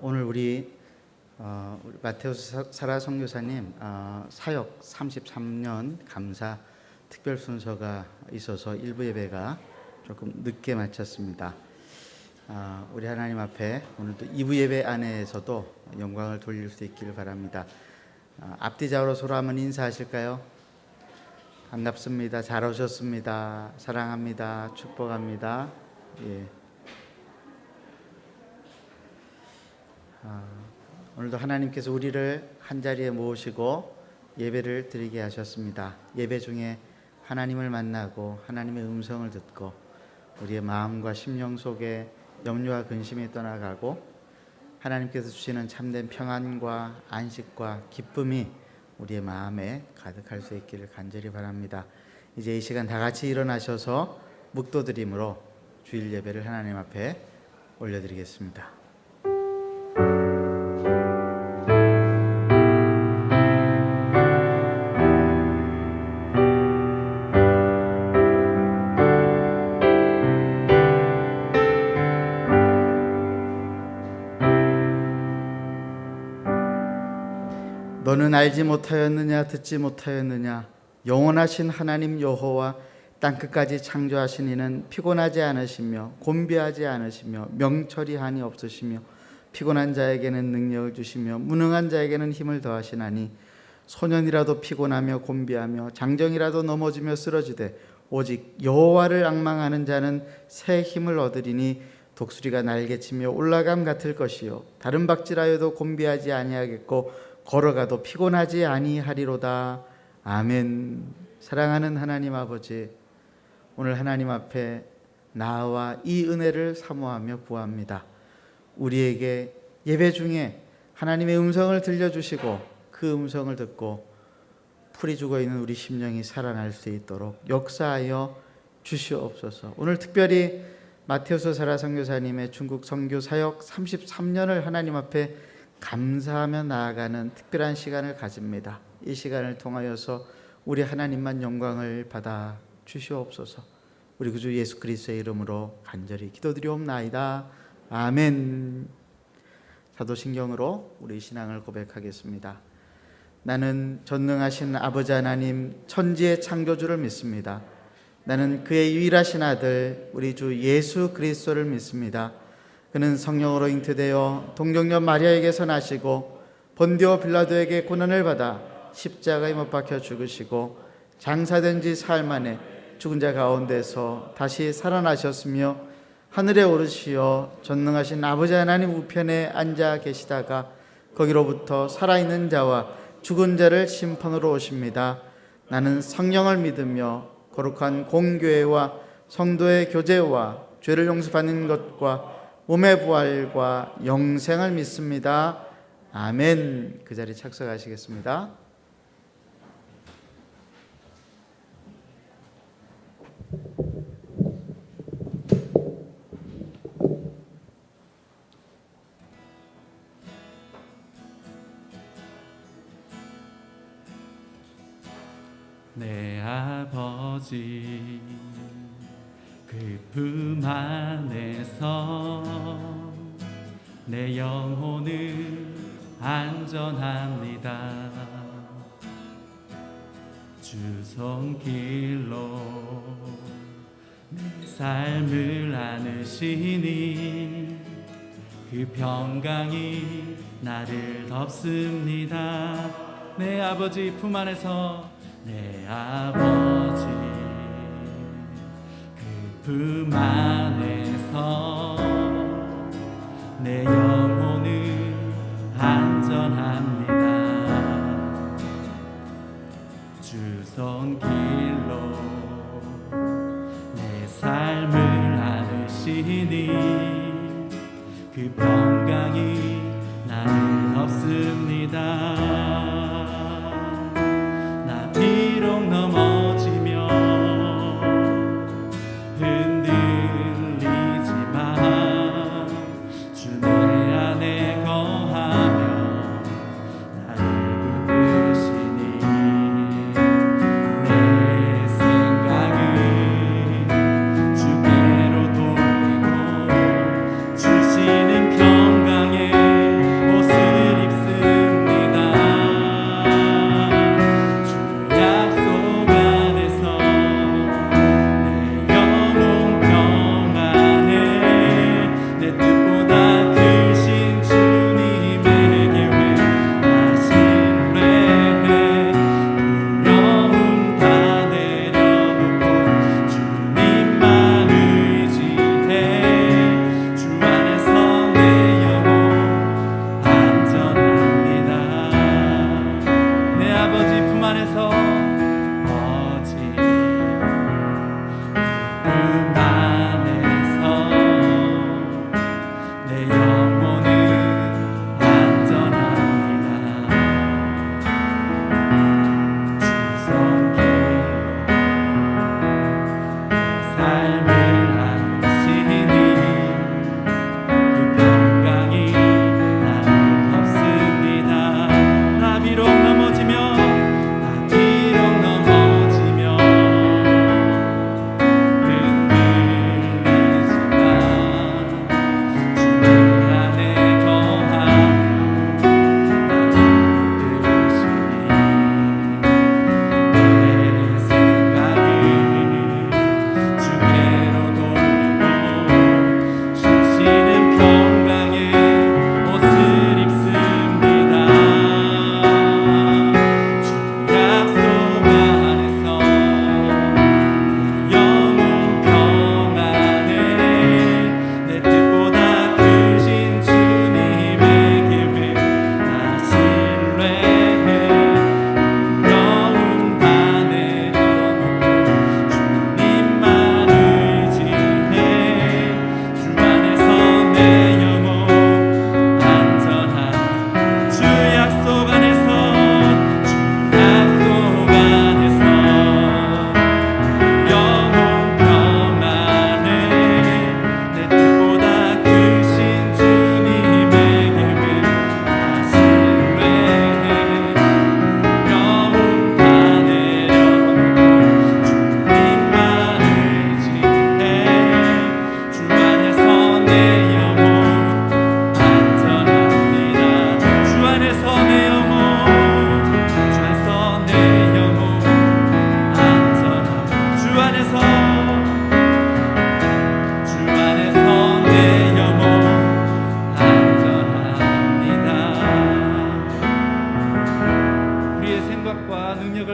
오늘 우리 마테오스 사라 선교사님 사역 33년 감사 특별 순서가 있어서 일부 예배가 조금 늦게 마쳤습니다. 우리 하나님 앞에 오늘도 2부 예배 안에서도 영광을 돌릴 수 있기를 바랍니다. 앞뒤 좌우로 서로 한번 인사하실까요? 반갑습니다. 잘 오셨습니다. 사랑합니다. 축복합니다. 예. 오늘도 하나님께서 우리를 한자리에 모으시고 예배를 드리게 하셨습니다. 예배 중에 하나님을 만나고 하나님의 음성을 듣고 우리의 마음과 심령 속에 염려와 근심이 떠나가고 하나님께서 주시는 참된 평안과 안식과 기쁨이 우리의 마음에 가득할 수 있기를 간절히 바랍니다. 이제 이 시간 다 같이 일어나셔서 묵도드림으로 주일 예배를 하나님 앞에 올려드리겠습니다. 너는 알지 못하였느냐 듣지 못하였느냐 영원하신 하나님 여호와 땅끝까지 창조하신 이는 피곤하지 않으시며 곤비하지 않으시며 명철이 한이 없으시며 피곤한 자에게는 능력을 주시며 무능한 자에게는 힘을 더하시나니 소년이라도 피곤하며 곤비하며 장정이라도 넘어지며 쓰러지되 오직 여호와를 앙망하는 자는 새 힘을 얻으리니 독수리가 날개치며 올라감 같을 것이요 다른 박질하여도 곤비하지 아니하겠고 걸어가도 피곤하지 아니하리로다. 아멘. 사랑하는 하나님 아버지, 오늘 하나님 앞에 나와 이 은혜를 사모하며 구합니다. 우리에게 예배 중에 하나님의 음성을 들려주시고 그 음성을 듣고 풀이 죽어있는 우리 심령이 살아날 수 있도록 역사하여 주시옵소서. 오늘 특별히 마테오스 사라 선교사님의 중국 선교 사역 33년을 하나님 앞에 감사하며 나아가는 특별한 시간을 가집니다. 이 시간을 통하여서 우리 하나님만 영광을 받아 주시옵소서. 우리 구주 예수 그리스도의 이름으로 간절히 기도드리옵나이다. 아멘. 사도신경으로 우리 신앙을 고백하겠습니다. 나는 전능하신 아버지 하나님 천지의 창조주를 믿습니다. 나는 그의 유일하신 아들 우리 주 예수 그리스도를 믿습니다. 그는 성령으로 잉태되어 동정녀 마리아에게서 나시고 본디오 빌라도에게 고난을 받아 십자가에 못 박혀 죽으시고 장사된 지 사흘 만에 죽은 자 가운데서 다시 살아나셨으며 하늘에 오르시어 전능하신 아버지 하나님 우편에 앉아 계시다가 거기로부터 살아있는 자와 죽은 자를 심판으로 오십니다. 나는 성령을 믿으며 거룩한 공교회와 성도의 교제와 죄를 용서받는 것과 몸의 부활과 영생을 믿습니다. 아멘. 그 자리에 착석하시겠습니다. 내 아버지 그 품 안에서 내 영혼은 안전합니다. 주 손길로 내 삶을 안으시니 그 평강이 나를 덮습니다. 내 아버지 품 안에서 내 아버지 품 안에서 내 영혼은 안전합니다. 주 손길로 내 삶을 안으시니 그 평강이 나를 덮습니다. 나 비록 넘어지며 내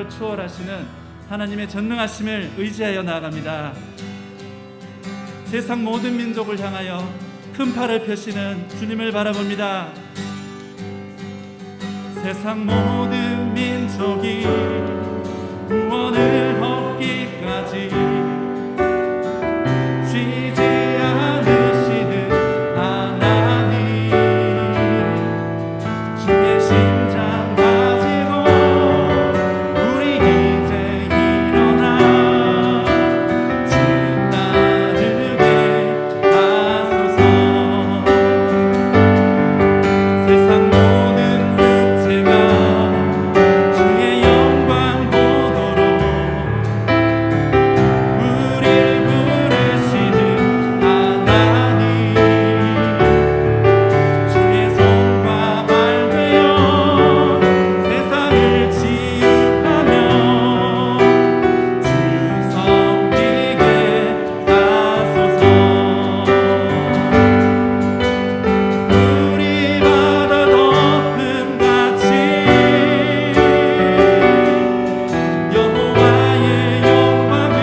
것을 초월하시는 하나님의 전능하심을 의지하여 나아갑니다. 세상 모든 민족을 향하여 큰 팔을 펴시는 주님을 바라봅니다. 세상 모든 민족이 구원을 얻기까지 쉬지 않으시는 하나님, 주의 심장 가지고 우리 이제 일어나 주 따르게 하소서. 세상 모든 육체가 주의 영광 보도록 우릴 부르시는 하나님, 주의 손과 발 되어 세상을 치유하며 주 섬기게 하소서. 우리 바다 덮음같이 여호와의 영광을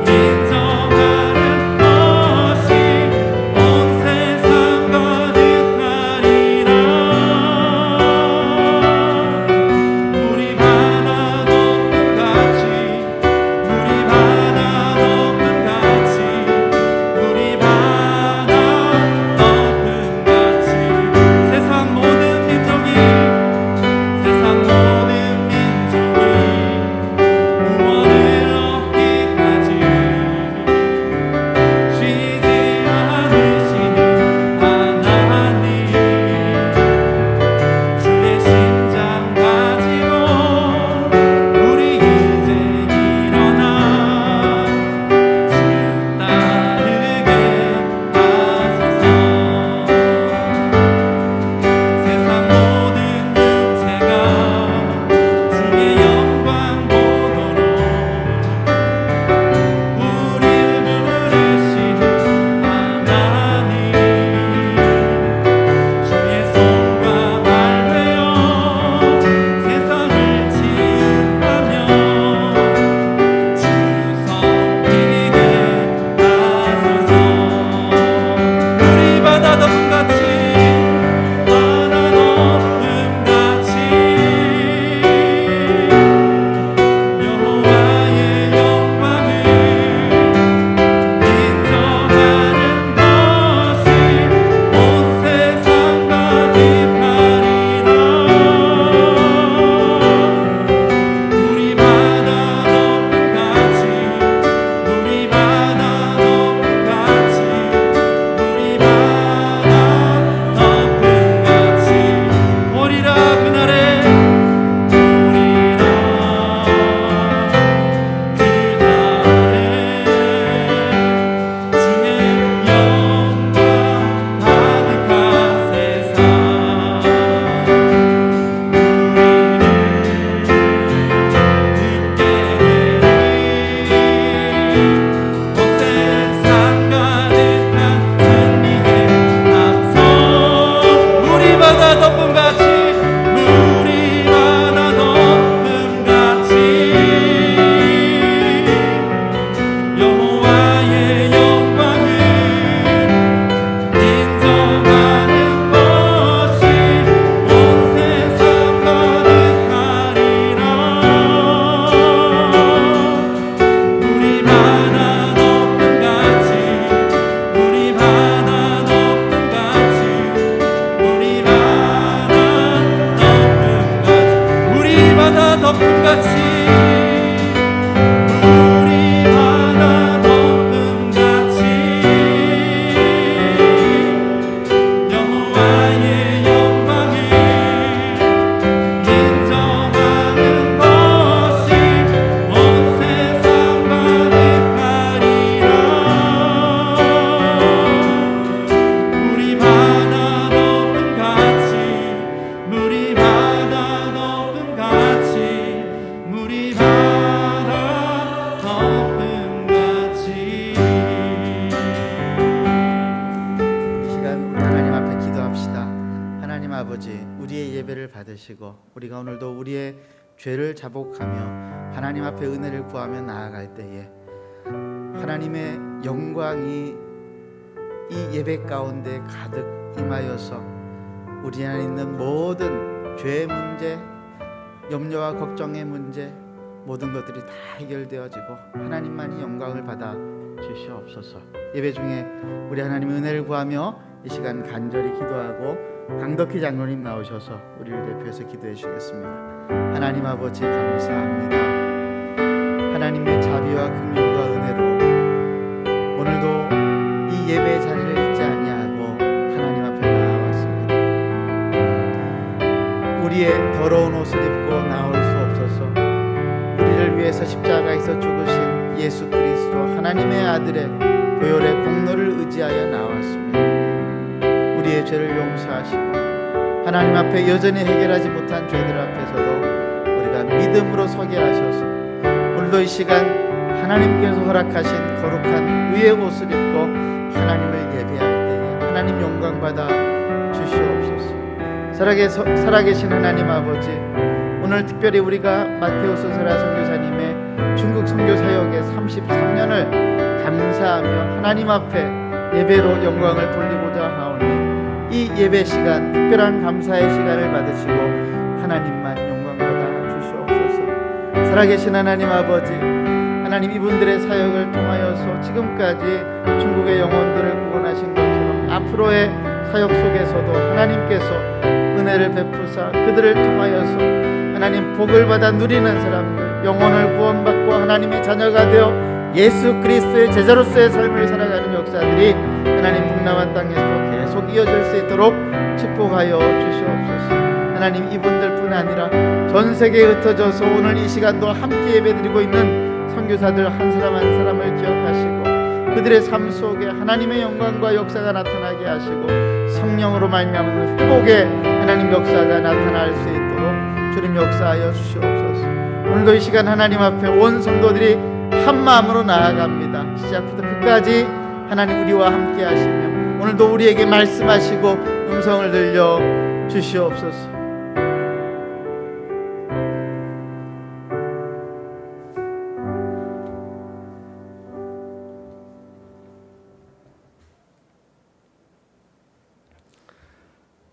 인정하는 것이 온 세상 가득하리라. 우리 바다 덮음같이 우리 바다 덮음같이 우리 바다 덮음같이 세상 모든 민족이 구원을 얻기까지 쉬지 않으시는 하나님, 주의 심장 가지고 우리 이제 일어나 주 따르게 하소서. 세상 모든 육체가 주의 영광 보도록 우릴 부르시는 하나님, 주의 손과 발 되어 세상을 치유하며 주 섬기게 하소서. 우리 바다 덮음같이 여호와의 영광을 인정하는 것이 온 세상 가득하리라. 우리 바다 덮음같이 우리 바다 덮음같이 우리 바다 덮음같이 오리라. 그날에 오리라. 그날에 주의 영광 가득한 세상 우리를 듣게 되리. 온 세상 가득한 승리의 앞서 우리 바다 덮음같이 우리 바다 덮음같이 여호와의 영광을 인정하는 것이 온 세상 가득하리라. 우리 바다 덮음같이 우리 바다 덮음같이 우리 바다 덮음같이 우리 바다 덮음같이 우리 바다 덮음같이 여호와의 영광을 인정하는 것이 온 세상 가득하리라. 우리 바다 덮음같이 우리 바다 덮음같이 우리 바다 덮음같이. 이 시간 우리 하나님 앞에 기도합시다. 하나님 아버지, 우리의 예배를 받으시고 우리가 오늘도 우리의 죄를 자복하며 하나님 앞에 은혜를 구하며 나아갈 때에 하나님의 영광이 이 예배 가운데 가득 임하여서 우리 안에 있는 모든 죄의 문제, 염려와 걱정의 문제, 모든 것들이 다 해결되어지고 하나님만이 영광을 받아 주시옵소서. 예배 중에 우리 하나님 은혜를 구하며 이 시간 간절히 기도하고 강덕희 장로님 나오셔서 우리를 대표해서 기도해 주시겠습니다. 하나님 아버지 감사합니다. 하나님의 자비와 긍휼과 은혜로 오늘도 이 예배의 자리를 잊지 아니하고 하나님 앞에 나아왔습니다. 우리의 더러운 옷을 입고 나올 수 없어서 우리를 위해서 십자가에서 죽으신 예수 그리스도 하나님의 아들의 보혈의 공로를 의지하여 나왔습니다. 우리의 죄를 용서하시고 하나님 앞에 여전히 해결하지 못한 죄들 앞에서도 우리가 믿음으로 서게 하셔서 오늘도 이 시간 하나님께서 허락하신 거룩한 의의 옷을 입고 하나님을 예배할 때에 하나님 영광 받아 주시옵소서. 살아계신 하나님 아버지, 오늘 특별히 우리가 마테오스 세라 선교사님의 중국 선교 사역의 33년을 감사하며 하나님 앞에 예배로 영광을 돌리고자 하오니 이 예배 시간 특별한 감사의 시간을 받으시고 하나님만 영광 받아 주시옵소서. 살아계신 하나님 아버지, 하나님 이분들의 사역을 통하여서 지금까지 중국의 영혼들을 구원하신 것처럼 앞으로의 사역 속에서도 하나님께서 은혜를 베푸사 그들을 통하여서 하나님 복을 받아 누리는 사람들, 영혼을 구원받고 하나님의 자녀가 되어 예수 그리스도의 제자로서의 삶을 살아가는 역사들이 하나님 북남한 땅에서 계속 이어질 수 있도록 축복하여 주시옵소서. 하나님 이분들뿐 아니라 전 세계에 흩어져서 오늘 이 시간도 함께 예배드리고 있는 선교사들 한 사람 한 사람을 기억하시고 그들의 삶 속에 하나님의 영광과 역사가 나타나게 하시고 성령으로 말미암은 회복의 하나님 역사가 나타날 수 있도록 주님 역사하여 주시옵소서. 오늘도 이 시간 하나님 앞에 온 성도들이 한 마음으로 나아갑니다. 시작부터 끝까지 하나님 우리와 함께 하시며 오늘도 우리에게 말씀하시고 음성을 들려 주시옵소서.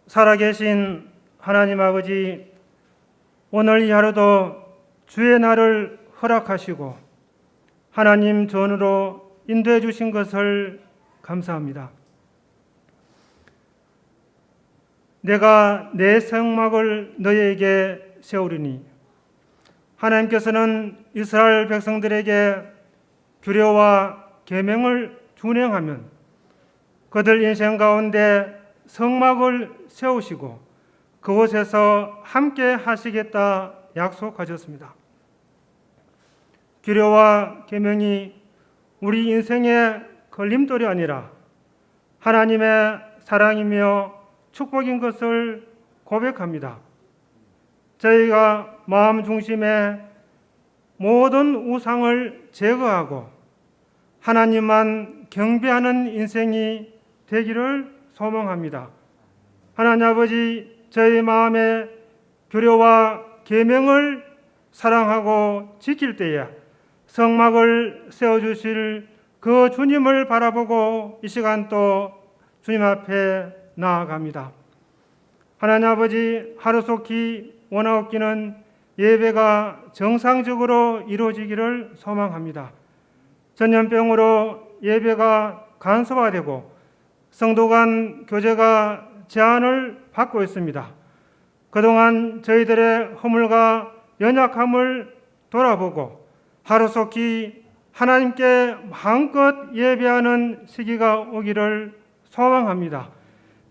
살아계신 하나님 아버지, 오늘 이 하루도 주의 날을 허락하시고 하나님 전으로 인도해 주신 것을 감사합니다. 내가 내 성막을 너희에게 세우리니, 하나님께서는 이스라엘 백성들에게 규례와 계명을 준행하면 그들 인생 가운데 성막을 세우시고 그곳에서 함께 하시겠다 약속하셨습니다. 규례와 계명이 우리 인생의 걸림돌이 아니라 하나님의 사랑이며 축복인 것을 고백합니다. 저희가 마음 중심에 모든 우상을 제거하고 하나님만 경배하는 인생이 되기를 소망합니다. 하나님 아버지, 저희 마음에 규례와 계명을 사랑하고 지킬 때에 성막을 세워주실 그 주님을 바라보고 이 시간 또 주님 앞에 나아갑니다. 하나님 아버지, 하루속히 원하옵기는 예배가 정상적으로 이루어지기를 소망합니다. 전염병으로 예배가 간소화되고 성도 간 교제가 제한을 받고 있습니다. 그동안 저희들의 허물과 연약함을 돌아보고 하루속히 하나님께 마음껏 예배하는 시기가 오기를 소망합니다.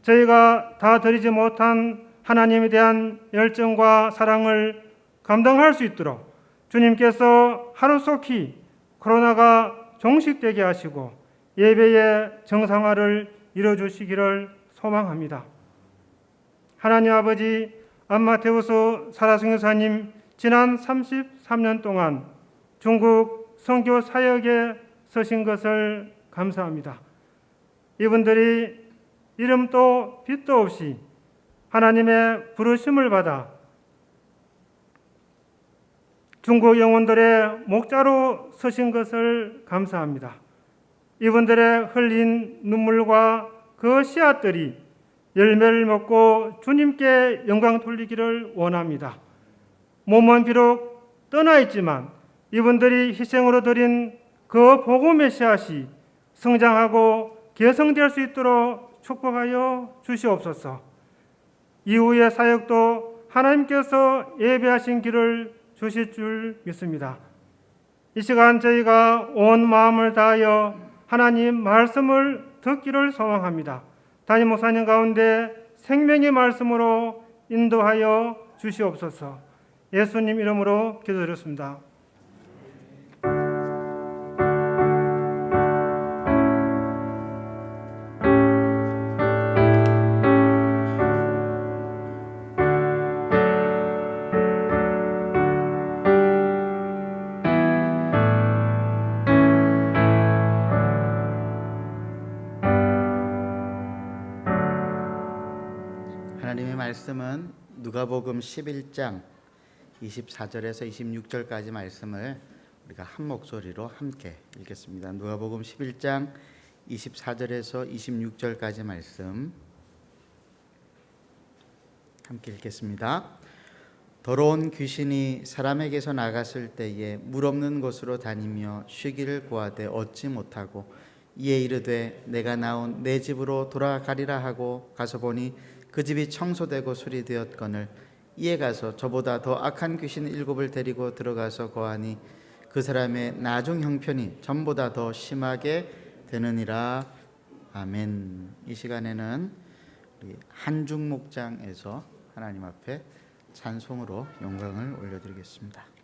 저희가 다 드리지 못한 하나님에 대한 열정과 사랑을 감당할 수 있도록 주님께서 하루속히 코로나가 종식되게 하시고 예배의 정상화를 이루어주시기를 소망합니다. 하나님 아버지, 안마테우스 사라선교사님 지난 33년 동안 중국 선교 사역에 서신 것을 감사합니다. 이분들이 이름도 빛도 없이 하나님의 부르심을 받아 중국 영혼들의 목자로 서신 것을 감사합니다. 이분들의 흘린 눈물과 그 씨앗들이 열매를 먹고 주님께 영광 돌리기를 원합니다. 몸은 비록 떠나 있지만 이분들이 희생으로 드린 그 복음의 씨앗이 성장하고 개성될 수 있도록 축복하여 주시옵소서. 이후의 사역도 하나님께서 예배하신 길을 주실 줄 믿습니다. 이 시간 저희가 온 마음을 다하여 하나님 말씀을 듣기를 소망합니다. 담임 목사님 가운데 생명의 말씀으로 인도하여 주시옵소서. 예수님 이름으로 기도드렸습니다. 하나님의 말씀은 누가복음 11장 24절에서 26절까지 말씀을 우리가 한 목소리로 함께 읽겠습니다. 누가복음 11장 24절에서 26절까지 말씀 함께 읽겠습니다. 더러운 귀신이 사람에게서 나갔을 때에 물 없는 곳으로 다니며 쉬기를 구하되 얻지 못하고 이에 이르되 내가 나온 내 집으로 돌아가리라 하고 가서 보니 그 집이 청소되고 수리되었거늘 이에 가서 저보다 더 악한 귀신 7을 데리고 들어가서 거하니 그 사람의 나중 형편이 전보다 더 심하게 되느니라. 아멘. 이 시간에는 우리 한중 목장에서 하나님 앞에 찬송으로 영광을 올려드리겠습니다.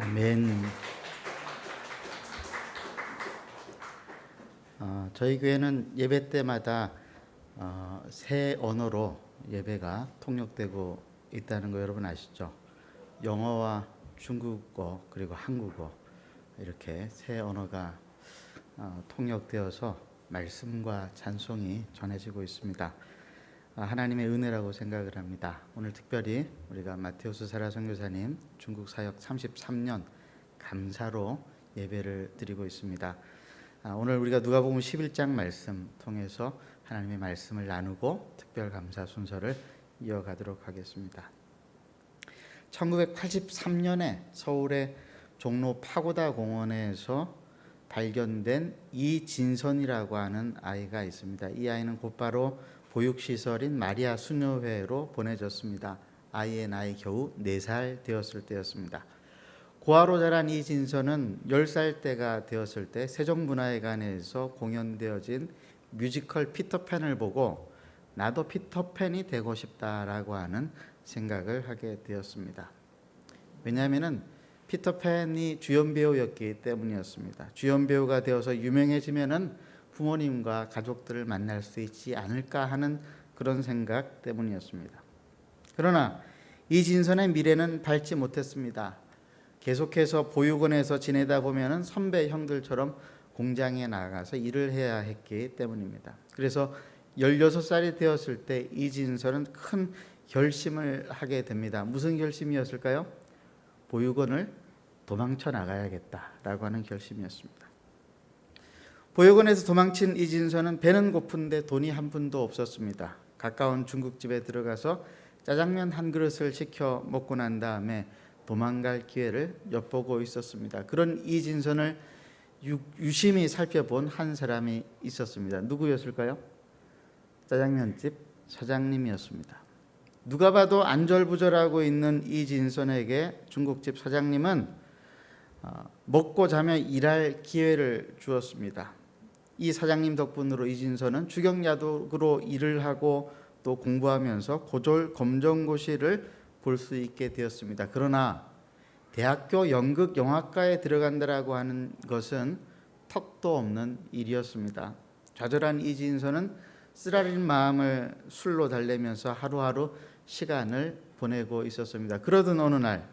아멘. 저희 교회는 예배 때마다 새 언어로 예배가 통역되고 있다는 거 여러분 아시죠? 영어와 중국어 그리고 한국어 이렇게 새 언어가 통역되어서 말씀과 찬송이 전해지고 있습니다. 하나님의 은혜라고 생각을 합니다. 오늘 특별히 우리가 마테오스 사라 선교사님 중국 사역 33년 감사로 예배를 드리고 있습니다. 오늘 우리가 누가복음 11장 말씀 통해서 하나님의 말씀을 나누고 특별 감사 순서를 이어가도록 하겠습니다. 1983년에 서울의 종로 파고다 공원에서 발견된 이진선이라고 하는 아이가 있습니다. 이 아이는 곧바로 보육시설인 마리아 수녀회로 보내졌습니다. 아이의 나이 겨우 4살 되었을 때였습니다. 고아로 자란 이진선은 10살 때가 되었을 때 세종문화회관에서 공연되어진 뮤지컬 피터팬을 보고 나도 피터팬이 되고 싶다라고 하는 생각을 하게 되었습니다. 왜냐하면 피터팬이 주연 배우였기 때문이었습니다. 주연 배우가 되어서 유명해지면은 부모님과 가족들을 만날 수 있지 않을까 하는 그런 생각 때문이었습니다. 그러나 이진선의 미래는 밝지 못했습니다. 계속해서 보육원에서 지내다 보면은 선배 형들처럼 공장에 나가서 일을 해야 했기 때문입니다. 그래서 16살이 되었을 때 이진선은 큰 결심을 하게 됩니다. 무슨 결심이었을까요? 보육원을 도망쳐 나가야겠다라고 하는 결심이었습니다. 보육원에서 도망친 이진선은 배는 고픈데 돈이 한 푼도 없었습니다. 가까운 중국집에 들어가서 짜장면 한 그릇을 시켜 먹고 난 다음에 도망갈 기회를 엿보고 있었습니다. 그런 이진선을 유심히 살펴본 한 사람이 있었습니다. 누구였을까요? 짜장면집 사장님이었습니다. 누가 봐도 안절부절하고 있는 이진선에게 중국집 사장님은 먹고 자며 일할 기회를 주었습니다. 이 사장님 덕분으로 이진선은 주경야독으로 일을 하고 또 공부하면서 고졸 검정고시를 볼 수 있게 되었습니다. 그러나 대학교 연극영화과에 들어간다라고 하는 것은 턱도 없는 일이었습니다. 좌절한 이진선은 쓰라린 마음을 술로 달래면서 하루하루 시간을 보내고 있었습니다. 그러던 어느 날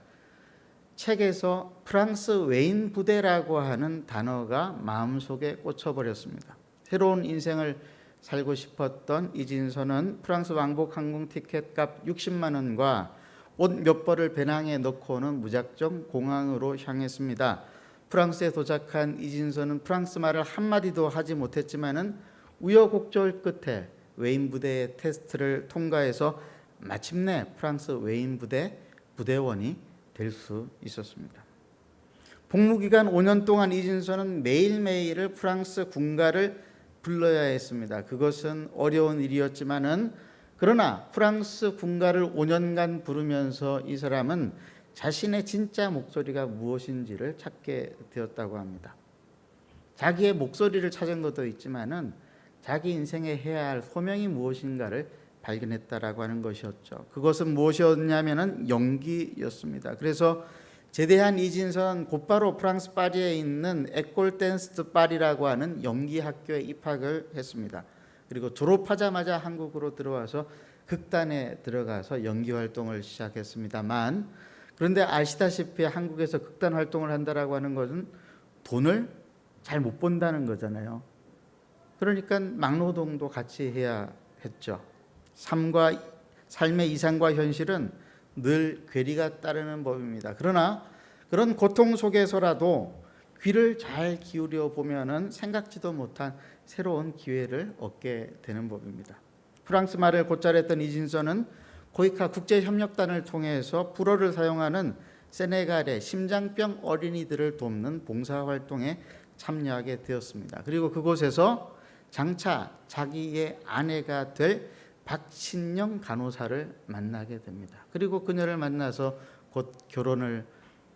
책에서 프랑스 웨인 부대라고 하는 단어가 마음속에 꽂혀버렸습니다. 새로운 인생을 살고 싶었던 이진선은 프랑스 왕복 항공 티켓값 60만 원과 옷 몇 벌을 배낭에 넣고는 무작정 공항으로 향했습니다. 프랑스에 도착한 이진선은 프랑스 말을 한마디도 하지 못했지만은 우여곡절 끝에 웨인 부대의 테스트를 통과해서 마침내 프랑스 웨인 부대 부대원이 될 수 있었습니다. 복무기간 5년 동안 이진선은 매일매일을 프랑스 군가를 불러야 했습니다. 그것은 어려운 일이었지만은 그러나 프랑스 군가를 5년간 부르면서 이 사람은 자신의 진짜 목소리가 무엇인지를 찾게 되었다고 합니다. 자기의 목소리를 찾은 것도 있지만은 자기 인생에 해야 할 소명이 무엇인가를 발견했다라고 하는 것이었죠. 그것은 무엇이었냐면은 연기였습니다. 그래서 제대한 이진선은 곧바로 프랑스 파리에 있는 에콜 댄스 파리라고 하는 연기 학교에 입학을 했습니다. 그리고 졸업하자마자 한국으로 들어와서 극단에 들어가서 연기 활동을 시작했습니다만 그런데 아시다시피 한국에서 극단 활동을 한다라고 하는 것은 돈을 잘 못 번다는 거잖아요. 그러니까 막노동도 같이 해야 했죠. 삶의 이상과 현실은 늘 괴리가 따르는 법입니다. 그러나 그런 고통 속에서라도 귀를 잘 기울여 보면은 생각지도 못한 새로운 기회를 얻게 되는 법입니다. 프랑스 말을 곧잘 했던 이진선은 고이카 국제협력단을 통해서 불어를 사용하는 세네갈의 심장병 어린이들을 돕는 봉사활동에 참여하게 되었습니다. 그리고 그곳에서 장차 자기의 아내가 될 박신영 간호사를 만나게 됩니다. 그리고 그녀를 만나서 곧 결혼을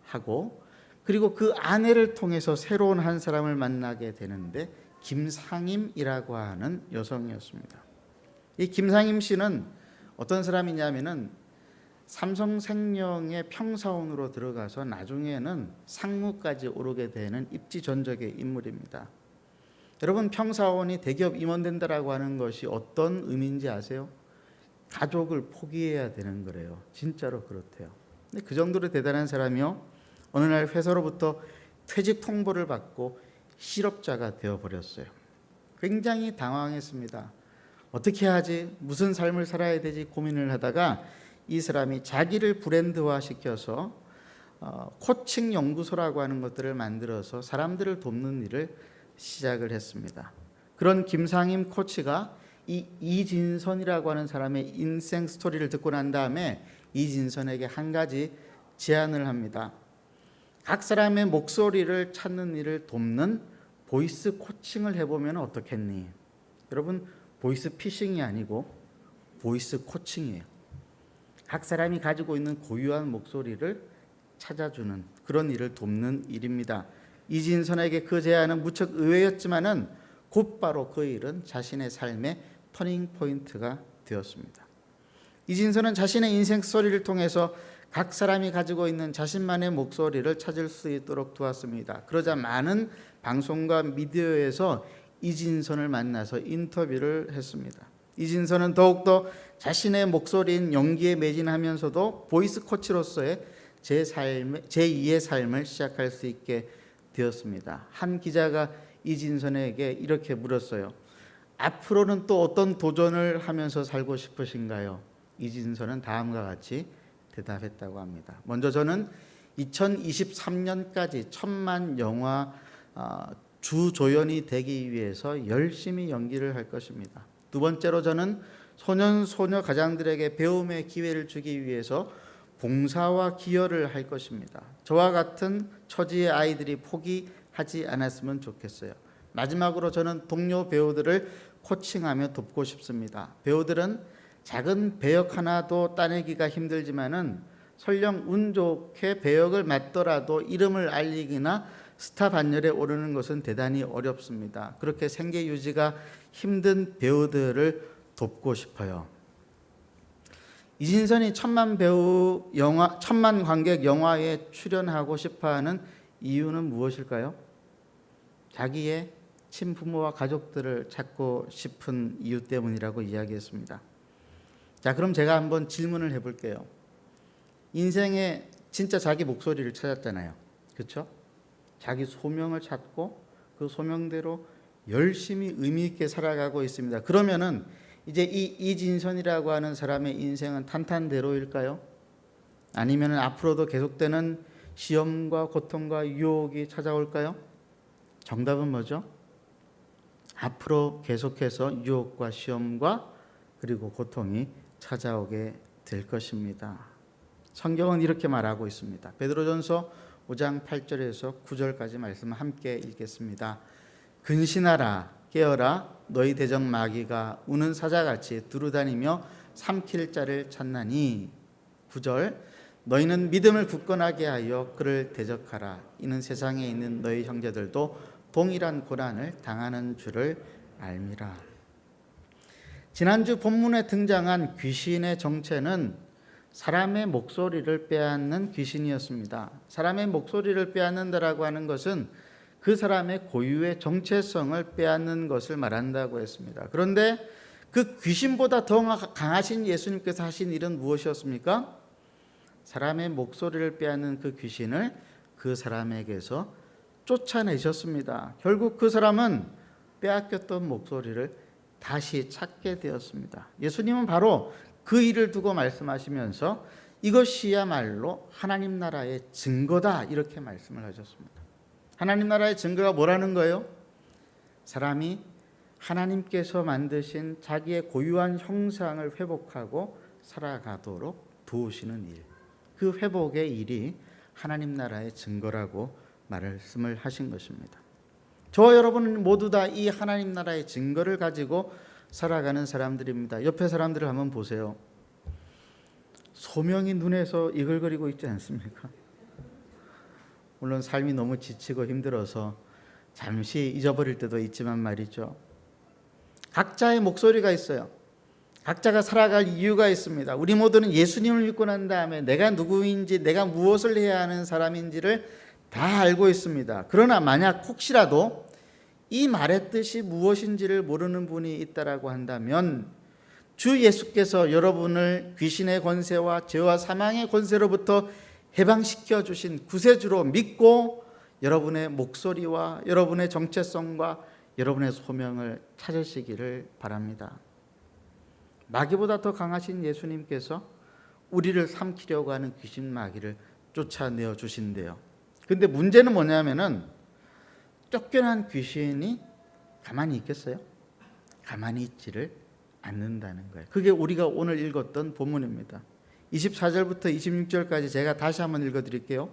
하고 그리고 그 아내를 통해서 새로운 한 사람을 만나게 되는데 김상임이라고 하는 여성이었습니다. 이 김상임 씨는 어떤 사람이냐면은 삼성생명의 평사원으로 들어가서 나중에는 상무까지 오르게 되는 입지전적의 인물입니다. 여러분, 평사원이 대기업 임원된다라고 하는 것이 어떤 의미인지 아세요? 가족을 포기해야 되는 거래요. 진짜로 그렇대요. 근데 그 정도로 대단한 사람이요, 어느 날 회사로부터 퇴직 통보를 받고 실업자가 되어버렸어요. 굉장히 당황했습니다. 어떻게 하지? 무슨 삶을 살아야 되지? 고민을 하다가 이 사람이 자기를 브랜드화 시켜서 코칭 연구소라고 하는 것들을 만들어서 사람들을 돕는 일을 시작을 했습니다. 그런 김상임 코치가 이 이진선이라고 하는 사람의 인생 스토리를 듣고 난 다음에 이진선에게 한 가지 제안을 합니다. 각 사람의 목소리를 찾는 일을 돕는 보이스 코칭을 해보면 어떻겠니? 여러분, 보이스 피싱이 아니고 보이스 코칭이에요. 각 사람이 가지고 있는 고유한 목소리를 찾아주는 그런 일을 돕는 일입니다. 이진선에게 그 제안은 무척 의외였지만은 곧바로 그 일은 자신의 삶의 터닝 포인트가 되었습니다. 이진선은 자신의 인생 스토리를 통해서 각 사람이 가지고 있는 자신만의 목소리를 찾을 수 있도록 도왔습니다. 그러자 많은 방송과 미디어에서 이진선을 만나서 인터뷰를 했습니다. 이진선은 더욱더 자신의 목소리인 연기에 매진하면서도 보이스 코치로서의 제2의 삶을 시작할 수 있게 되었습니다. 한 기자가 이진선에게 이렇게 물었어요. 앞으로는 또 어떤 도전을 하면서 살고 싶으신가요? 이진선은 다음과 같이 대답했다고 합니다. 먼저 저는 2023년까지 1000만 영화 주조연이 되기 위해서 열심히 연기를 할 것입니다. 두 번째로 저는 소년 소녀 가장들에게 배움의 기회를 주기 위해서 봉사와 기여를 할 것입니다. 저와 같은 처지의 아이들이 포기하지 않았으면 좋겠어요. 마지막으로 저는 동료 배우들을 코칭하며 돕고 싶습니다. 배우들은 작은 배역 하나도 따내기가 힘들지만은 설령 운 좋게 배역을 맡더라도 이름을 알리기나 스타 반열에 오르는 것은 대단히 어렵습니다. 그렇게 생계 유지가 힘든 배우들을 돕고 싶어요. 이진선이 1000만 관객 영화에 출연하고 싶어하는 이유는 무엇일까요? 자기의 친부모와 가족들을 찾고 싶은 이유 때문이라고 이야기했습니다. 자, 그럼 제가 한번 질문을 해볼게요. 인생에 진짜 자기 목소리를 찾았잖아요. 그렇죠? 자기 소명을 찾고 그 소명대로 열심히 의미 있게 살아가고 있습니다. 그러면은 이제 이 이진선이라고 하는 사람의 인생은 탄탄대로일까요? 아니면 앞으로도 계속되는 시험과 고통과 유혹이 찾아올까요? 정답은 뭐죠? 앞으로 계속해서 유혹과 시험과 그리고 고통이 찾아오게 될 것입니다. 성경은 이렇게 말하고 있습니다. 베드로전서 5장 8절에서 9절까지 말씀 함께 읽겠습니다. 근신하라, 깨어라, 너희 대적 마귀가 우는 사자같이 두루다니며 삼킬 자를 찾나니. 9절, 너희는 믿음을 굳건하게 하여 그를 대적하라. 이는 세상에 있는 너희 형제들도 동일한 고난을 당하는 줄을 알미라. 지난주 본문에 등장한 귀신의 정체는 사람의 목소리를 빼앗는 귀신이었습니다. 사람의 목소리를 빼앗는다라고 하는 것은 그 사람의 고유의 정체성을 빼앗는 것을 말한다고 했습니다. 그런데 그 귀신보다 더 강하신 예수님께서 하신 일은 무엇이었습니까? 사람의 목소리를 빼앗는 그 귀신을 그 사람에게서 쫓아내셨습니다. 결국 그 사람은 빼앗겼던 목소리를 다시 찾게 되었습니다. 예수님은 바로 그 일을 두고 말씀하시면서 이것이야말로 하나님 나라의 증거다, 이렇게 말씀을 하셨습니다. 하나님 나라의 증거가 뭐라는 거예요? 사람이 하나님께서 만드신 자기의 고유한 형상을 회복하고 살아가도록 도우시는 일, 그 회복의 일이 하나님 나라의 증거라고 말씀을 하신 것입니다. 저와 여러분은 모두 다 이 하나님 나라의 증거를 가지고 살아가는 사람들입니다. 옆에 사람들을 한번 보세요. 소명이 눈에서 이글거리고 있지 않습니까? 물론 삶이 너무 지치고 힘들어서 잠시 잊어버릴 때도 있지만 말이죠. 각자의 목소리가 있어요. 각자가 살아갈 이유가 있습니다. 우리 모두는 예수님을 믿고 난 다음에 내가 누구인지, 내가 무엇을 해야 하는 사람인지를 다 알고 있습니다. 그러나 만약 혹시라도 이 말의 뜻이 무엇인지를 모르는 분이 있다라고 한다면 주 예수께서 여러분을 귀신의 권세와 죄와 사망의 권세로부터 해방시켜 주신 구세주로 믿고 여러분의 목소리와 여러분의 정체성과 여러분의 소명을 찾으시기를 바랍니다. 마귀보다 더 강하신 예수님께서 우리를 삼키려고 하는 귀신 마귀를 쫓아내어 주신대요. 근데 문제는 뭐냐면은 쫓겨난 귀신이 가만히 있겠어요? 가만히 있지를 않는다는 거예요. 그게 우리가 오늘 읽었던 본문입니다. 24절부터 26절까지 제가 다시 한번 읽어드릴게요.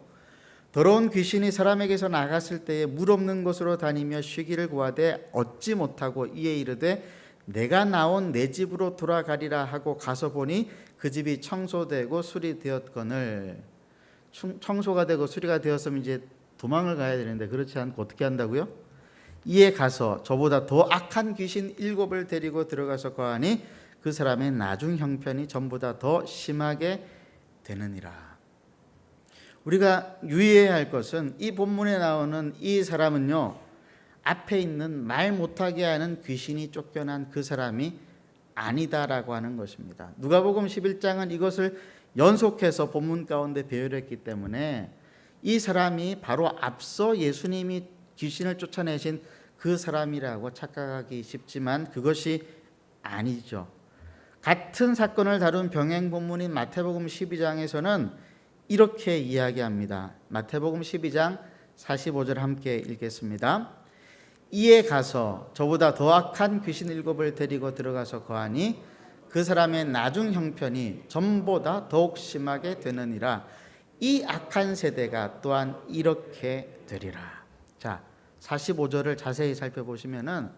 더러운 귀신이 사람에게서 나갔을 때에 물 없는 곳으로 다니며 쉬기를 구하되 얻지 못하고 이에 이르되 내가 나온 내 집으로 돌아가리라 하고 가서 보니 그 집이 청소되고 수리되었거늘. 청소가 되고 수리가 되었으면 이제 도망을 가야 되는데 그렇지 않고 어떻게 한다고요? 이에 가서 저보다 더 악한 귀신 7을 데리고 들어가서 거하니 그 사람의 나중 형편이 전보다 더 심하게 되느니라. 우리가 유의해야 할 것은 이 본문에 나오는 이 사람은요, 앞에 있는 말 못하게 하는 귀신이 쫓겨난 그 사람이 아니다라고 하는 것입니다. 누가복음 11장은 이것을 연속해서 본문 가운데 배열했기 때문에 이 사람이 바로 앞서 예수님이 귀신을 쫓아내신 그 사람이라고 착각하기 쉽지만 그것이 아니죠. 같은 사건을 다룬 병행 본문인 마태복음 12장에서는 이렇게 이야기합니다. 마태복음 12장 45절 함께 읽겠습니다. 이에 가서 저보다 더 악한 귀신 7을 데리고 들어가서 거하니 그 사람의 나중 형편이 전보다 더욱 심하게 되느니라. 이 악한 세대가 또한 이렇게 되리라. 자, 45절을 자세히 살펴보시면은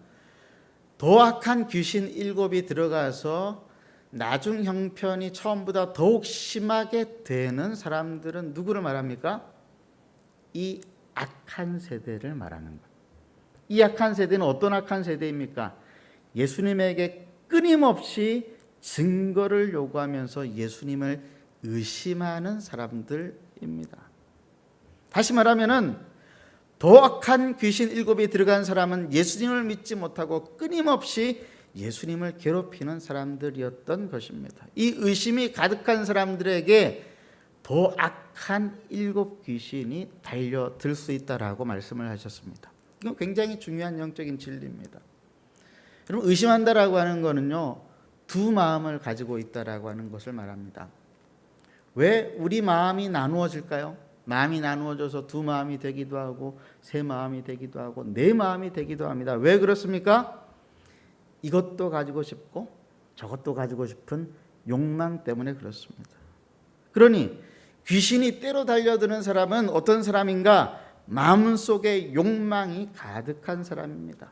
더 악한 귀신 7이 들어가서 나중 형편이 처음보다 더욱 심하게 되는 사람들은 누구를 말합니까? 이 악한 세대를 말하는 거예요. 이 악한 세대는 어떤 악한 세대입니까? 예수님에게 끊임없이 증거를 요구하면서 예수님을 의심하는 사람들입니다. 다시 말하면은 더 악한 귀신 7이 들어간 사람은 예수님을 믿지 못하고 끊임없이 예수님을 괴롭히는 사람들이었던 것입니다. 이 의심이 가득한 사람들에게 더 악한 7 귀신이 달려들 수 있다라고 말씀을 하셨습니다. 이건 굉장히 중요한 영적인 진리입니다. 여러분, 의심한다라고 하는 거는요, 두 마음을 가지고 있다라고 하는 것을 말합니다. 왜 우리 마음이 나누어질까요? 마음이 나누어져서 두 마음이 되기도 하고 세 마음이 되기도 하고 네 마음이 되기도 합니다. 왜 그렇습니까? 이것도 가지고 싶고 저것도 가지고 싶은 욕망 때문에 그렇습니다. 그러니 귀신이 때로 달려드는 사람은 어떤 사람인가? 마음속에 욕망이 가득한 사람입니다.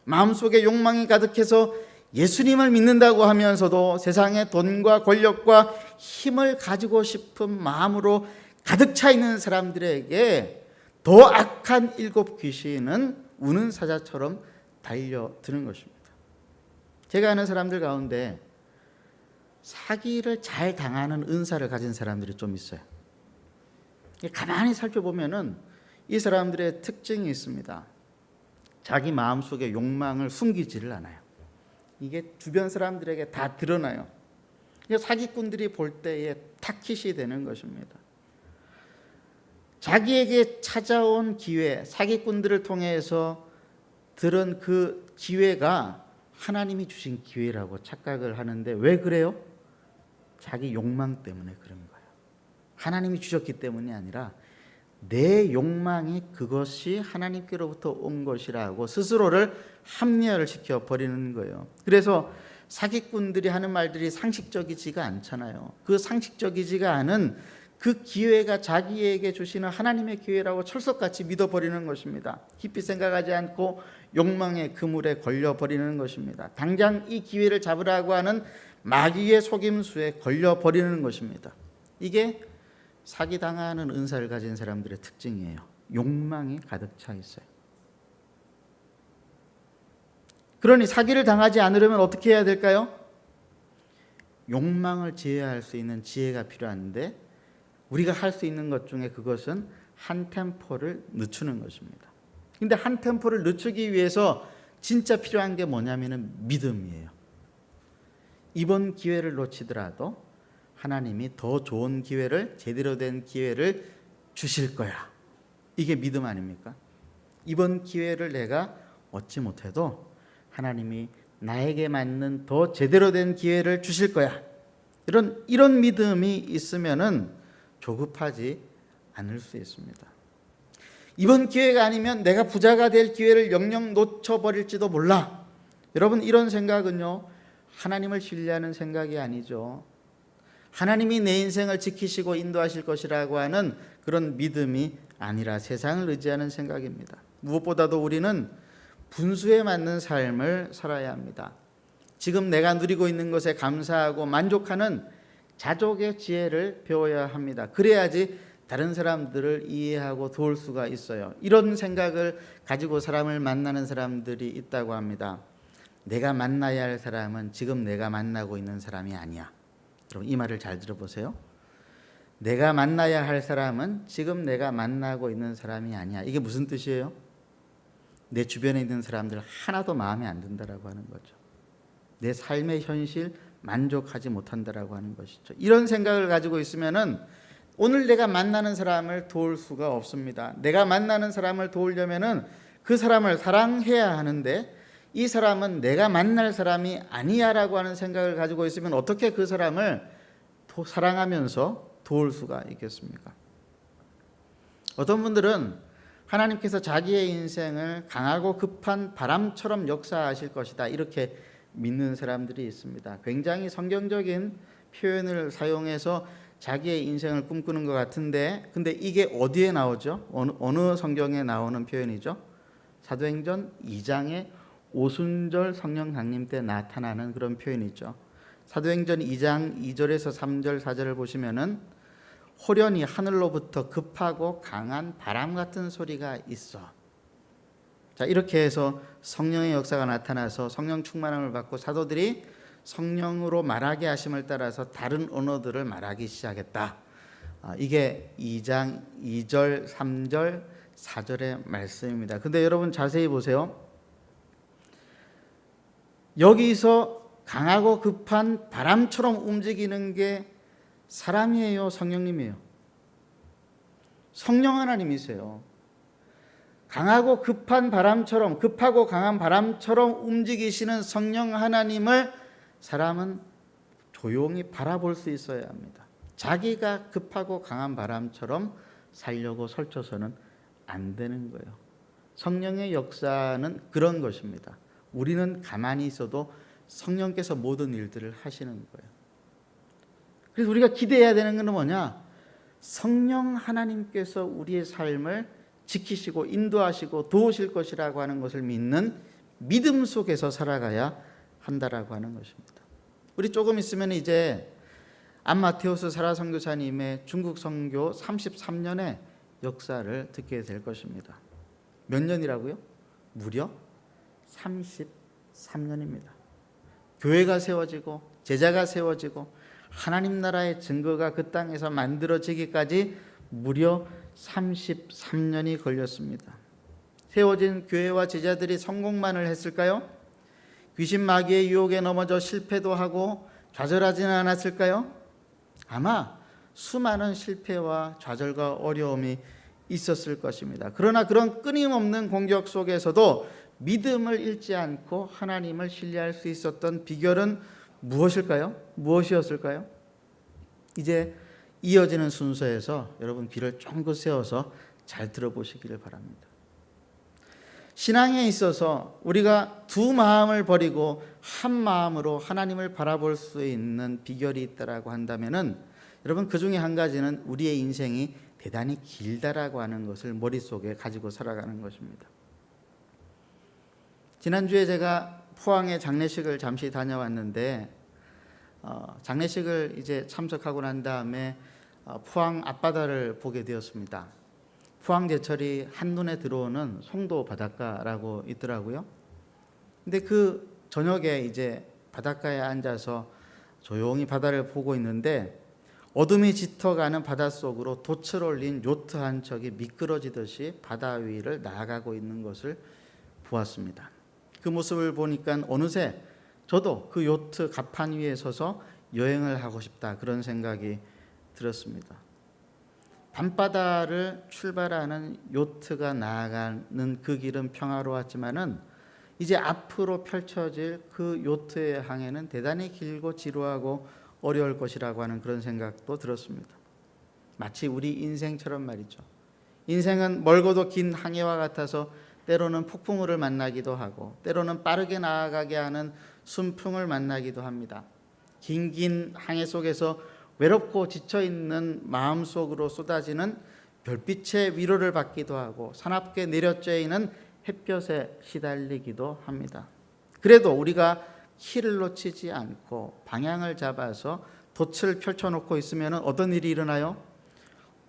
마음속에 욕망이 가득해서 예수님을 믿는다고 하면서도 세상의 돈과 권력과 힘을 가지고 싶은 마음으로 가득 차 있는 사람들에게 더 악한 7 귀신은 우는 사자처럼 달려드는 것입니다. 제가 아는 사람들 가운데 사기를 잘 당하는 은사를 가진 사람들이 좀 있어요. 가만히 살펴보면은 이 사람들의 특징이 있습니다. 자기 마음속의 욕망을 숨기지를 않아요. 이게 주변 사람들에게 다 드러나요. 사기꾼들이 볼 때에 타깃이 되는 것입니다. 자기에게 찾아온 기회, 사기꾼들을 통해서 들은 그 기회가 하나님이 주신 기회라고 착각을 하는데 왜 그래요? 자기 욕망 때문에 그런 거예요. 하나님이 주셨기 때문이 아니라 내 욕망이 그것이 하나님께로부터 온 것이라고 스스로를 합리화를 시켜 버리는 거예요. 그래서 사기꾼들이 하는 말들이 상식적이지가 않잖아요. 그 상식적이지가 않은 그 기회가 자기에게 주시는 하나님의 기회라고 철석같이 믿어버리는 것입니다. 깊이 생각하지 않고 욕망의 그물에 걸려버리는 것입니다. 당장 이 기회를 잡으라고 하는 마귀의 속임수에 걸려버리는 것입니다. 이게 사기당하는 은사를 가진 사람들의 특징이에요. 욕망이 가득 차 있어요. 그러니 사기를 당하지 않으려면 어떻게 해야 될까요? 욕망을 제어할 수 있는 지혜가 필요한데 우리가 할 수 있는 것 중에 그것은 한 템포를 늦추는 것입니다. 근데 한 템포를 늦추기 위해서 진짜 필요한 게 뭐냐면은 믿음이에요. 이번 기회를 놓치더라도 하나님이 더 좋은 기회를, 제대로 된 기회를 주실 거야. 이게 믿음 아닙니까? 이번 기회를 내가 얻지 못해도 하나님이 나에게 맞는 더 제대로 된 기회를 주실 거야. 이런 믿음이 있으면은 조급하지 않을 수 있습니다. 이번 기회가 아니면 내가 부자가 될 기회를 영영 놓쳐버릴지도 몰라. 여러분, 이런 생각은요, 하나님을 신뢰하는 생각이 아니죠. 하나님이 내 인생을 지키시고 인도하실 것이라고 하는 그런 믿음이 아니라 세상을 의지하는 생각입니다. 무엇보다도 우리는 분수에 맞는 삶을 살아야 합니다. 지금 내가 누리고 있는 것에 감사하고 만족하는 자족의 지혜를 배워야 합니다. 그래야지 다른 사람들을 이해하고 도울 수가 있어요. 이런 생각을 가지고 사람을 만나는 사람들이 있다고 합니다. 내가 만나야 할 사람은 지금 내가 만나고 있는 사람이 아니야. 여러분, 이 말을 잘 들어보세요. 내가 만나야 할 사람은 지금 내가 만나고 있는 사람이 아니야. 이게 무슨 뜻이에요? 내 주변에 있는 사람들 하나도 마음에 안 든다라고 하는 거죠. 내 삶의 현실 만족하지 못한다라고 하는 것이죠. 이런 생각을 가지고 있으면은 오늘 내가 만나는 사람을 도울 수가 없습니다. 내가 만나는 사람을 도우려면은 그 사람을 사랑해야 하는데 이 사람은 내가 만날 사람이 아니야라고 하는 생각을 가지고 있으면 어떻게 그 사람을 사랑하면서 도울 수가 있겠습니까? 어떤 분들은 하나님께서 자기의 인생을 강하고 급한 바람처럼 역사하실 것이다, 이렇게 믿는 사람들이 있습니다. 굉장히 성경적인 표현을 사용해서 자기의 인생을 꿈꾸는 것 같은데, 근데 이게 어디에 나오죠? 어느 성경에 나오는 표현이죠? 사도행전 2장의 오순절 성령 강림 때 나타나는 그런 표현이죠. 사도행전 2장 2절에서 3절 4절을 보시면은 호련히 하늘로부터 급하고 강한 바람 같은 소리가 있어. 자, 이렇게 해서 성령의 역사가 나타나서 성령 충만함을 받고 사도들이 성령으로 말하게 하심을 따라서 다른 언어들을 말하기 시작했다. 이게 2장 2절, 3절, 4절의 말씀입니다. 근데 여러분 자세히 보세요. 여기서 강하고 급한 바람처럼 움직이는 게 사람이에요, 성령님이에요? 성령 하나님이세요. 강하고 급한 바람처럼, 급하고 강한 바람처럼 움직이시는 성령 하나님을 사람은 조용히 바라볼 수 있어야 합니다. 자기가 급하고 강한 바람처럼 살려고 설쳐서는 안 되는 거예요. 성령의 역사는 그런 것입니다. 우리는 가만히 있어도 성령께서 모든 일들을 하시는 거예요. 그래서 우리가 기대해야 되는 것은 뭐냐? 성령 하나님께서 우리의 삶을 지키시고 인도하시고 도우실 것이라고 하는 것을 믿는 믿음 속에서 살아가야 한다라고 하는 것입니다. 우리 조금 있으면 이제 안마테우스 사라 선교사님의 중국 선교 33년의 역사를 듣게 될 것입니다. 몇 년이라고요? 무려 33년입니다. 교회가 세워지고 제자가 세워지고 하나님 나라의 증거가 그 땅에서 만들어지기까지 무려 33년이 걸렸습니다. 세워진 교회와 제자들이 성공만을 했을까요? 귀신 마귀의 유혹에 넘어져 실패도 하고 좌절하지는 않았을까요? 아마 수많은 실패와 좌절과 어려움이 있었을 것입니다. 그러나 그런 끊임없는 공격 속에서도 믿음을 잃지 않고 하나님을 신뢰할 수 있었던 비결은 무엇일까요? 무엇이었을까요? 이제 이어지는 순서에서 여러분 귀를 쫑긋 세워서 잘 들어보시기를 바랍니다. 신앙에 있어서 우리가 두 마음을 버리고 한 마음으로 하나님을 바라볼 수 있는 비결이 있다라고 한다면은 여러분 그 중에 한 가지는 우리의 인생이 대단히 길다라고 하는 것을 머릿속에 가지고 살아가는 것입니다. 지난주에 제가 포항에 장례식을 잠시 다녀왔는데 장례식을 이제 참석하고 난 다음에 포항 앞바다를 보게 되었습니다. 포항 제철이 한눈에 들어오는 송도 바닷가라고 있더라고요. 근데 그 저녁에 이제 바닷가에 앉아서 조용히 바다를 보고 있는데 어둠이 짙어가는 바닷속으로 돛을 올린 요트 한 척이 미끄러지듯이 바다 위를 나아가고 있는 것을 보았습니다. 그 모습을 보니까 어느새 저도 그 요트 갑판 위에 서서 여행을 하고 싶다, 그런 생각이 들었습니다. 밤바다를 출발하는 요트가 나아가는 그 길은 평화로웠지만은 이제 앞으로 펼쳐질 그 요트의 항해는 대단히 길고 지루하고 어려울 것이라고 하는 그런 생각도 들었습니다. 마치 우리 인생처럼 말이죠. 인생은 멀고도 긴 항해와 같아서 때로는 폭풍우를 만나기도 하고 때로는 빠르게 나아가게 하는 순풍을 만나기도 합니다. 긴 항해 속에서 외롭고 지쳐있는 마음속으로 쏟아지는 별빛의 위로를 받기도 하고 사납게 내려쬐이는 햇볕에 시달리기도 합니다. 그래도 우리가 키를 놓치지 않고 방향을 잡아서 돛을 펼쳐놓고 있으면 어떤 일이 일어나요?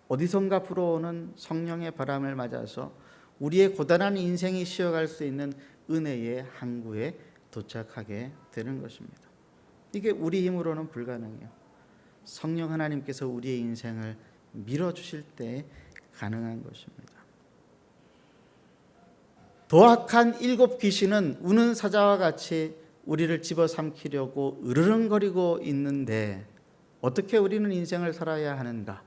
어디선가 불어오는 성령의 바람을 맞아서 우리의 고단한 인생이 쉬어갈 수 있는 은혜의 항구에 도착하게 되는 것입니다. 이게 우리 힘으로는 불가능해요. 성령 하나님께서 우리의 인생을 밀어주실 때 가능한 것입니다. 도악한 7 귀신은 우는 사자와 같이 우리를 집어삼키려고 으르렁거리고 있는데 어떻게 우리는 인생을 살아야 하는가?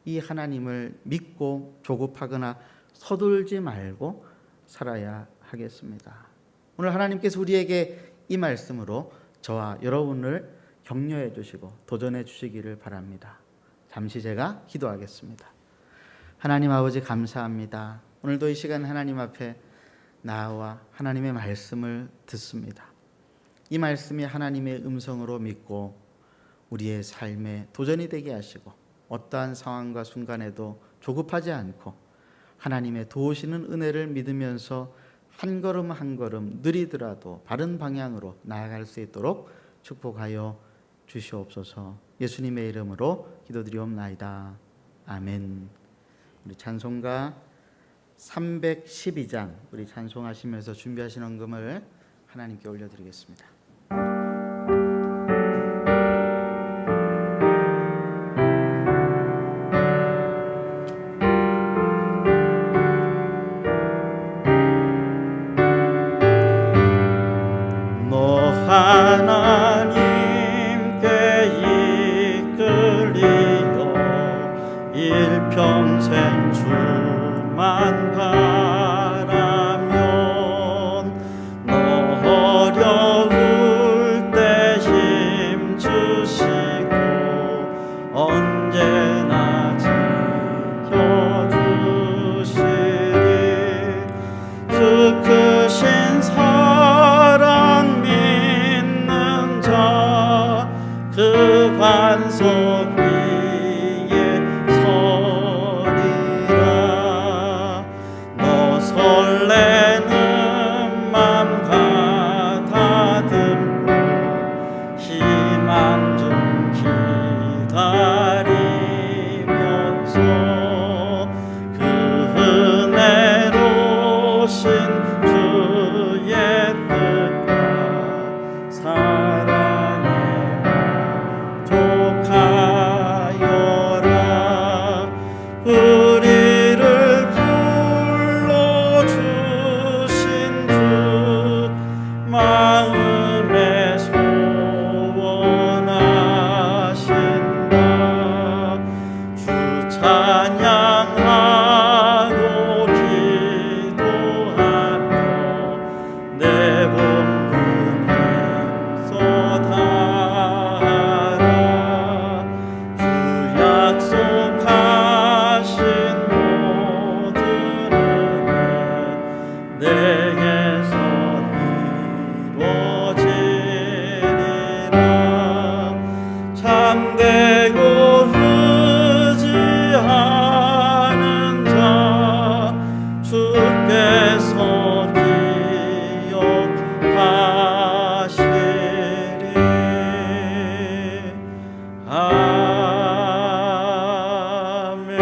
이 하나님을 믿고 조급하거나 서둘지 말고 살아야 하겠습니다. 오늘 하나님께서 우리에게 이 말씀으로 저와 여러분을 격려해 주시고 도전해 주시기를 바랍니다. 잠시 제가 기도하겠습니다. 하나님 아버지 감사합니다. 오늘도 이 시간 하나님 앞에 나와 하나님의 말씀을 듣습니다. 이 말씀이 하나님의 음성으로 믿고 우리의 삶에 도전이 되게 하시고 어떠한 상황과 순간에도 조급하지 않고 하나님의 도우시는 은혜를 믿으면서 한 걸음 한 걸음 느리더라도 바른 방향으로 나아갈 수 있도록 축복하여 주시옵소서. 예수님의 이름으로 기도드리옵나이다. 아멘. 우리 찬송가 312장 우리 찬송하시면서 준비하신 헌금을 하나님께 올려드리겠습니다. 일평생 주만 바라면 너 어려울 때 힘 주시고 언제나 지켜주시리. 주 크신 사랑 믿는 자 그 반석 설레는 맘 가다듬고 희망 좀 기다리면서 그 은혜로신 주의 뜻과 사랑에 만족하여라. 우리를 마음에 소원하신다. 주 찬양하고 기도하며 내 본분 힘써 다하라. 주 약속하신 모든 은혜 내게서 참되고 의지하는 자 주께서 기억하시리. 아멘.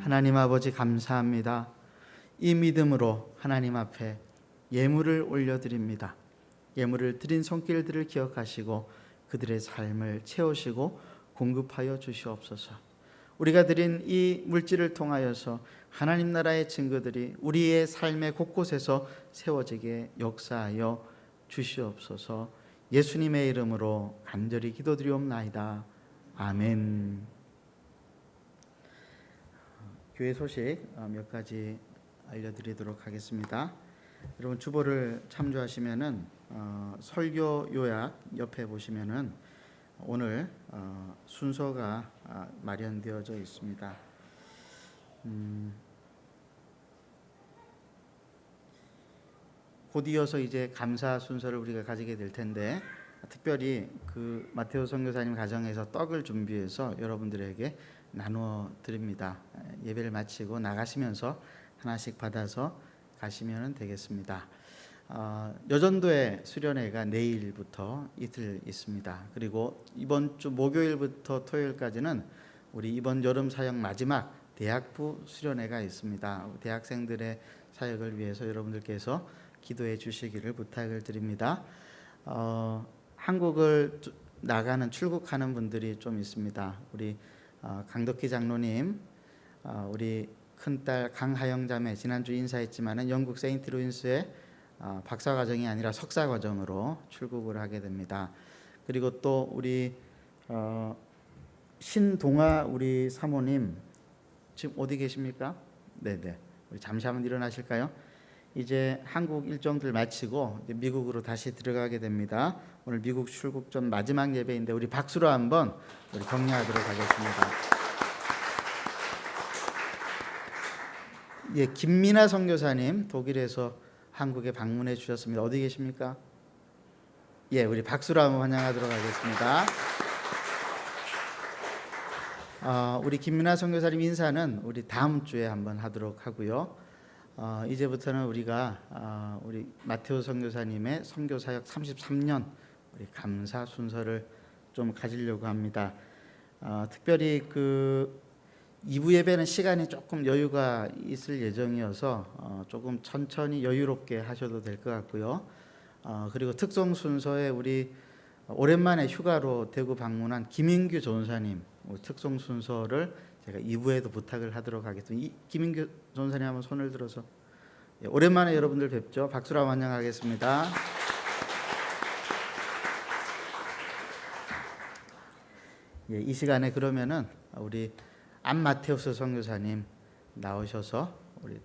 하나님 아버지 감사합니다. 이 믿음으로 하나님 앞에 예물을 올려드립니다. 예물을 드린 손길들을 기억하시고 그들의 삶을 채우시고 공급하여 주시옵소서. 우리가 드린 이 물질을 통하여서 하나님 나라의 증거들이 우리의 삶의 곳곳에서 세워지게 역사하여 주시옵소서. 예수님의 이름으로 간절히 기도드리옵나이다. 아멘. 교회 소식 몇 가지 알려드리도록 하겠습니다. 여러분 주보를 참조하시면은 설교 요약 옆에 보시면은 오늘 순서가 마련되어져 있습니다. 곧 이어서 이제 감사 순서를 우리가 가지게 될 텐데 특별히 그 마테오 선교사님 가정에서 떡을 준비해서 여러분들에게 나누어 드립니다. 예배를 마치고 나가시면서 하나씩 받아서 가시면 되겠습니다. 여전도의 수련회가 내일부터 이틀 있습니다. 그리고 이번 주 목요일부터 토요일까지는 우리 이번 여름 사역 마지막 대학부 수련회가 있습니다. 대학생들의 사역을 위해서 여러분들께서 기도해 주시기를 부탁을 드립니다. 한국을 나가는 출국하는 분들이 좀 있습니다. 우리 강덕희 장로님, 우리 큰딸 강하영 자매 지난주 인사했지만은 영국 세인트루이스의 박사과정이 아니라 석사과정으로 출국을 하게 됩니다. 그리고 또 우리 신동아 우리 사모님 지금 어디 계십니까? 네네. 우리 잠시 한번 일어나실까요? 이제 한국 일정들 마치고 이제 미국으로 다시 들어가게 됩니다. 오늘 미국 출국 전 마지막 예배인데 우리 박수로 한번 우리 격려하도록 하겠습니다. 예, 김민아 선교사님 독일에서 한국에 방문해 주셨습니다. 어디 계십니까? 예, 우리 박수로 한번 환영하도록 하겠습니다. 우리 김민아 선교사님 인사는 우리 다음 주에 한번 하도록 하고요. 이제부터는 우리가 우리 마테오 선교사님의 선교 사역 33년 우리 감사 순서를 좀 가지려고 합니다. 특별히 그 2부 예배는 시간이 조금 여유가 있을 예정이어서 조금 천천히 여유롭게 하셔도 될 것 같고요. 그리고 특송 순서에 우리 오랜만에 휴가로 대구 방문한 김인규 전사님 특송 순서를 제가 2부에도 부탁을 하도록 하겠습니다. 김인규 전사님 한번 손을 들어서 오랜만에 여러분들 뵙죠. 박수로 환영하겠습니다. 예, 이 시간에 그러면은 우리 안마테우스 선교사님 나오셔서 우리